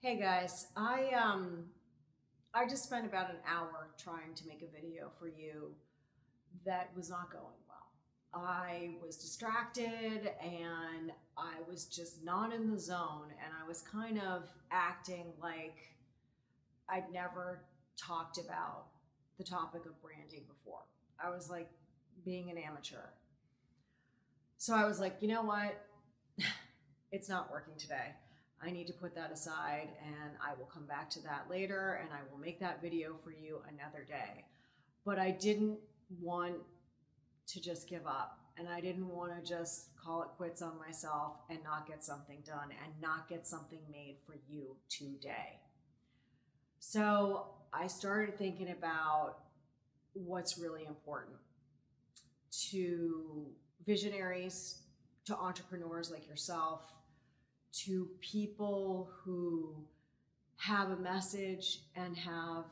Hey guys, I just spent about an hour trying to make a video for you that was not going well. I was distracted and I was just not in the zone, and I was kind of acting like I'd never talked about the topic of branding before. I was like being an amateur. So I was like, you know what? It's not working today. I need to put that aside and I will come back to that later and I will make that video for you another day. But I didn't want to just give up, and I didn't want to just call it quits on myself and not get something done and not get something made for you today. So I started thinking about what's really important to visionaries, to entrepreneurs like yourself, to people who have a message and have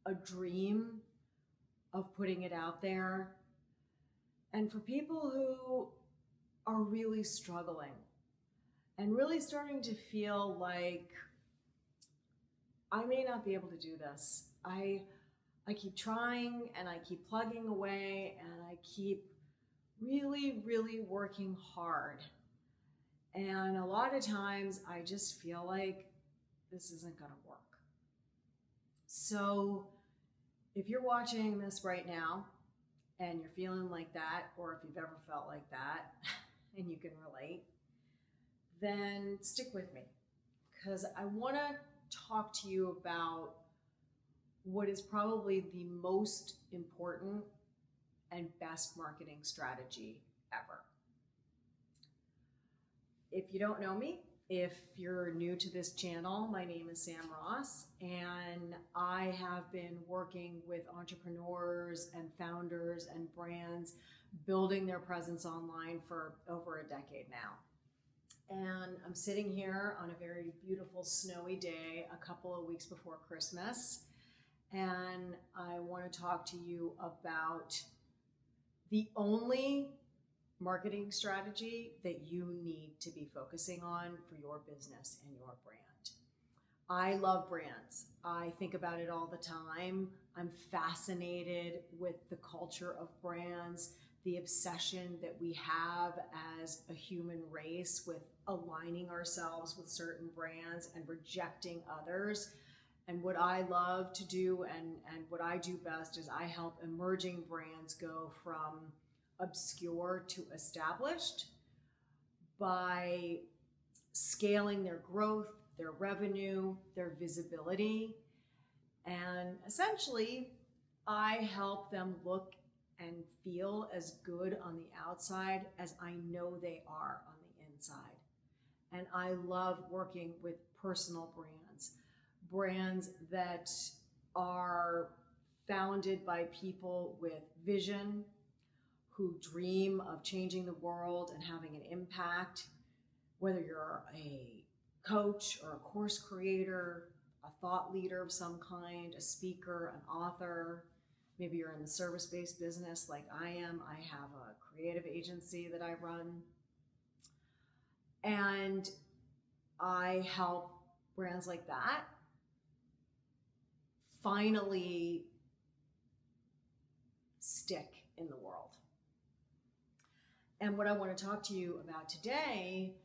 a dream of putting it out there, and for people who are really struggling and really starting to feel like I may not be able to do this. I keep trying and I keep plugging away and I keep really working hard. And a lot of times I just feel like this isn't going to work. So if you're watching this right now and you're feeling like that, or if you've ever felt like that and you can relate, then stick with me, because I want to talk to you about what is probably the most important and best marketing strategy ever. If you don't know me, if you're new to this channel, my name is Sam Ross, and I have been working with entrepreneurs and founders and brands building their presence online for over a decade now. And I'm sitting here on a very beautiful snowy day a couple of weeks before Christmas, and I want to talk to you about the only marketing strategy that you need to be focusing on for your business and your brand. I love brands. I think about it all the time. I'm fascinated with the culture of brands, the obsession that we have as a human race with aligning ourselves with certain brands and rejecting others. And what I love to do and what I do best is I help emerging brands go from obscure to established by scaling their growth, their revenue, their visibility. And essentially, I help them look and feel as good on the outside as I know they are on the inside. And I love working with personal brands that are founded by people with vision, who dream of changing the world and having an impact, whether you're a coach or a course creator, a thought leader of some kind, a speaker, an author. Maybe you're in the service-based business like I am. I have a creative agency that I run. And I help brands like that finally stick in the world. And what I want to talk to you about today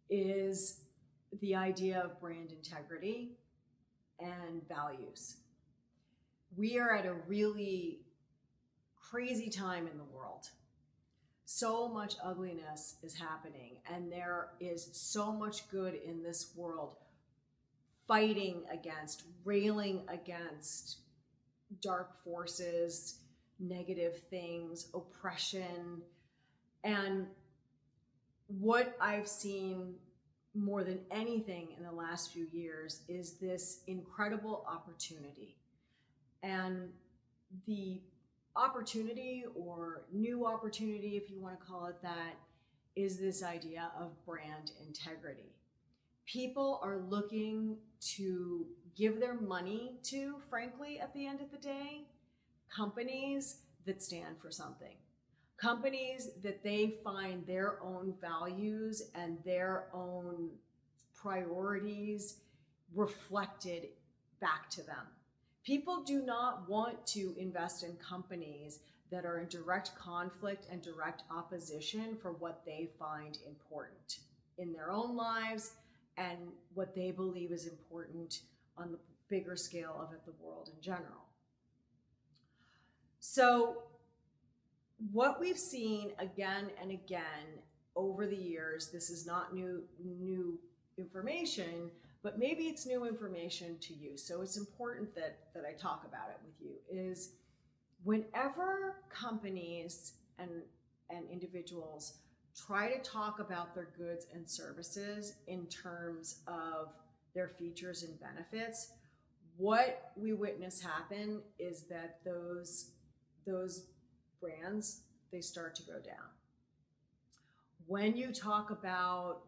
is the idea of brand integrity and values. We are at a really crazy time in the world. So much ugliness is happening, and there is so much good in this world fighting against, railing against dark forces, negative things, oppression. And what I've seen more than anything in the last few years is this incredible opportunity. And the opportunity, or new opportunity, if you want to call it that, is this idea of brand integrity. People are looking to give their money to, frankly, at the end of the day, companies that stand for something. Companies that they find their own values and their own priorities reflected back to them. People do not want to invest in companies that are in direct conflict and direct opposition for what they find important in their own lives and what they believe is important on the bigger scale of the world in general. So what we've seen again and again over the years, this is not new information, but maybe it's new information to you. So it's important that I talk about it with you, is whenever companies and individuals try to talk about their goods and services in terms of their features and benefits, what we witness happen is that those brands, they start to go down. When you talk about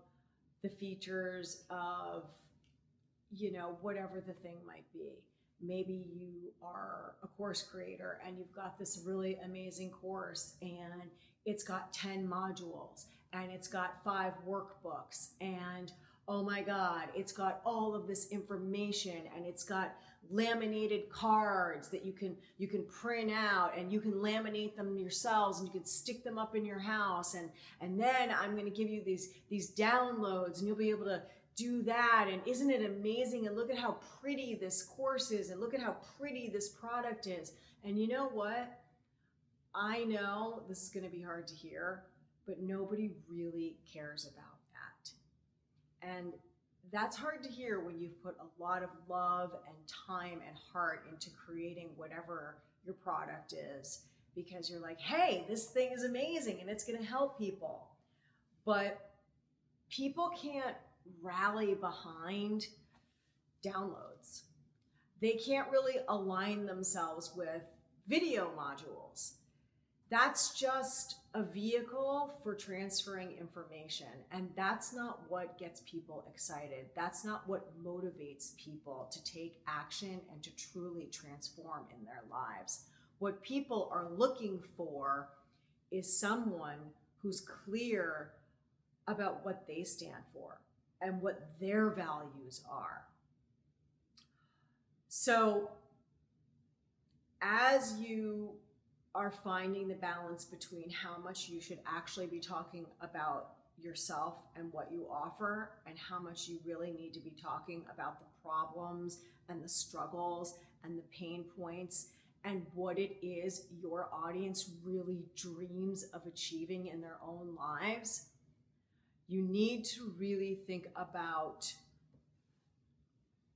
the features of, whatever the thing might be, maybe you are a course creator and you've got this really amazing course and it's got 10 modules and it's got 5 workbooks and oh my God, it's got all of this information and it's got laminated cards that you can print out and you can laminate them yourselves and you can stick them up in your house and then I'm going to give you these downloads and you'll be able to do that, and isn't it amazing, and look at how pretty this course is and look at how pretty this product is. And you know what? I know this is going to be hard to hear, but nobody really cares about that. And that's hard to hear when you've put a lot of love and time and heart into creating whatever your product is, because you're like, hey, this thing is amazing and it's going to help people. But people can't rally behind downloads. They can't really align themselves with video modules. That's just a vehicle for transferring information. And that's not what gets people excited. That's not what motivates people to take action and to truly transform in their lives. What people are looking for is someone who's clear about what they stand for and what their values are. So as you are finding the balance between how much you should actually be talking about yourself and what you offer and how much you really need to be talking about the problems and the struggles and the pain points and what it is your audience really dreams of achieving in their own lives, you need to really think about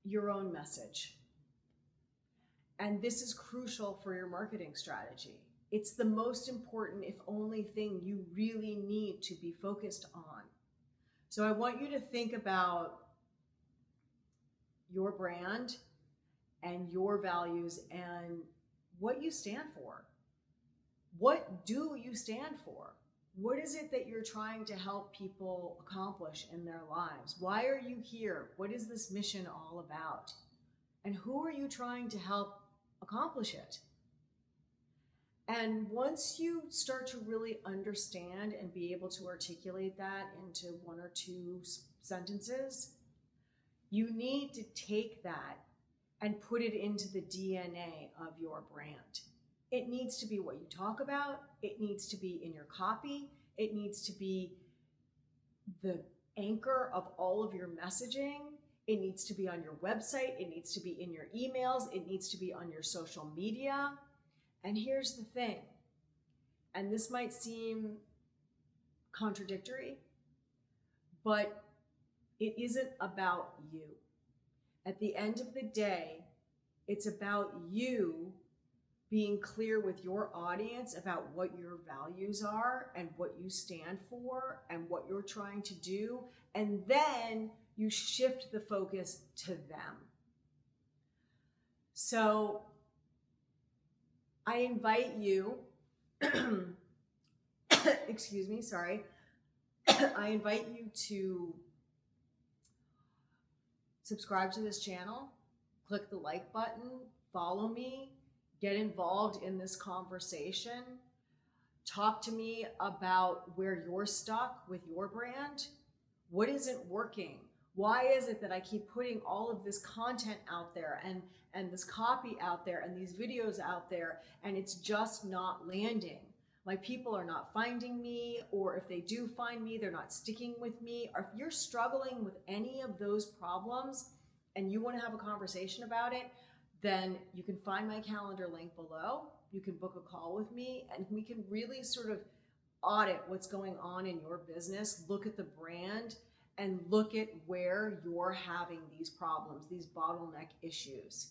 your own message. And this is crucial for your marketing strategy. It's the most important, if only, thing you really need to be focused on. So I want you to think about your brand and your values and what you stand for. What do you stand for? What is it that you're trying to help people accomplish in their lives? Why are you here? What is this mission all about? And who are you trying to help accomplish it? And once you start to really understand and be able to articulate that into 1 or 2 sentences, you need to take that and put it into the DNA of your brand. It needs to be what you talk about. It needs to be in your copy. It needs to be the anchor of all of your messaging. It needs to be on your website. It needs to be in your emails. It needs to be on your social media. And here's the thing, and this might seem contradictory, but it isn't about you. At the end of the day, it's about you being clear with your audience about what your values are and what you stand for and what you're trying to do. And then you shift the focus to them. So I invite you, excuse me, sorry. I invite you to subscribe to this channel, click the like button, follow me, get involved in this conversation. Talk to me about where you're stuck with your brand. What isn't working? Why is it that I keep putting all of this content out there and this copy out there and these videos out there, and it's just not landing? My people are not finding me, or if they do find me, they're not sticking with me. Or if you're struggling with any of those problems and you want to have a conversation about it, then you can find my calendar link below. You can book a call with me and we can really sort of audit what's going on in your business, look at the brand, and look at where you're having these problems, these bottleneck issues,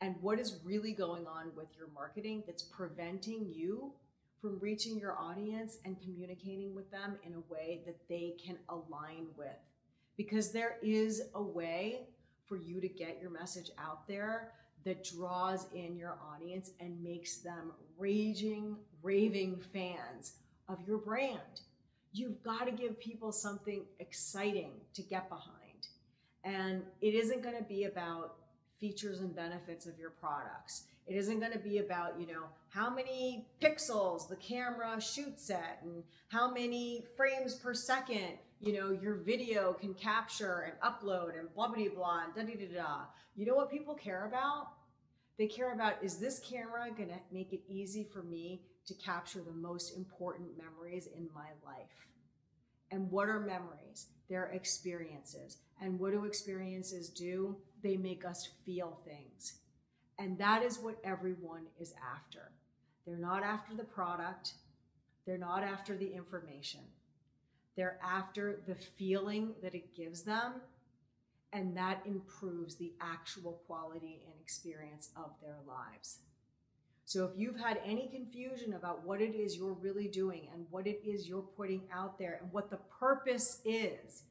and what is really going on with your marketing that's preventing you from reaching your audience and communicating with them in a way that they can align with. Because there is a way for you to get your message out there that draws in your audience and makes them raving fans of your brand. You've got to give people something exciting to get behind. And it isn't going to be about features and benefits of your products. It isn't going to be about, how many pixels the camera shoots at and how many frames per second, your video can capture and upload and blah, blah, blah, and da-da-da-da. You know what people care about? They care about, is this camera going to make it easy for me to capture the most important memories in my life? And what are memories? They're experiences. And what do experiences do? They make us feel things. And that is what everyone is after. They're not after the product. They're not after the information. They're after the feeling that it gives them, and that improves the actual quality and experience of their lives. So if you've had any confusion about what it is you're really doing and what it is you're putting out there and what the purpose is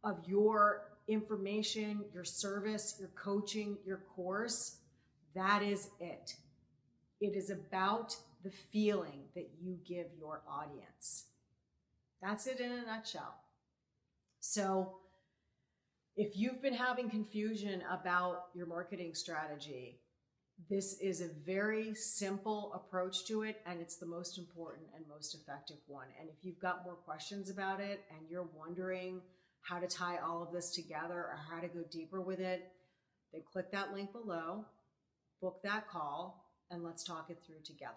of your information, your service, your coaching, your course, that is it. It is about the feeling that you give your audience. That's it in a nutshell. So if you've been having confusion about your marketing strategy, this is a very simple approach to it, and it's the most important and most effective one. And if you've got more questions about it and you're wondering how to tie all of this together or how to go deeper with it, then click that link below, book that call, and let's talk it through together.